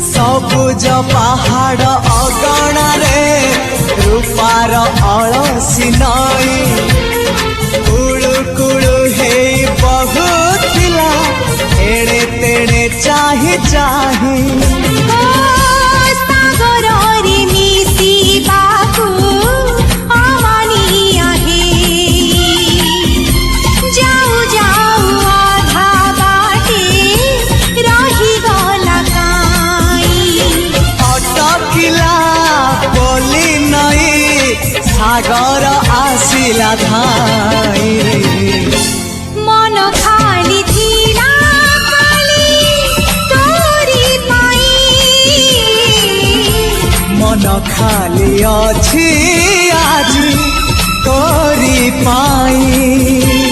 सबुज पहाड़ अगणारे रूपार अलसी नई कुळु कुळु हेई बहुथिला एणे तेणे चाहि चाहि सागर आसिला धाई मन खाली थिला खाली तोरी पाई मन खाली अछि आज तोरी पाई।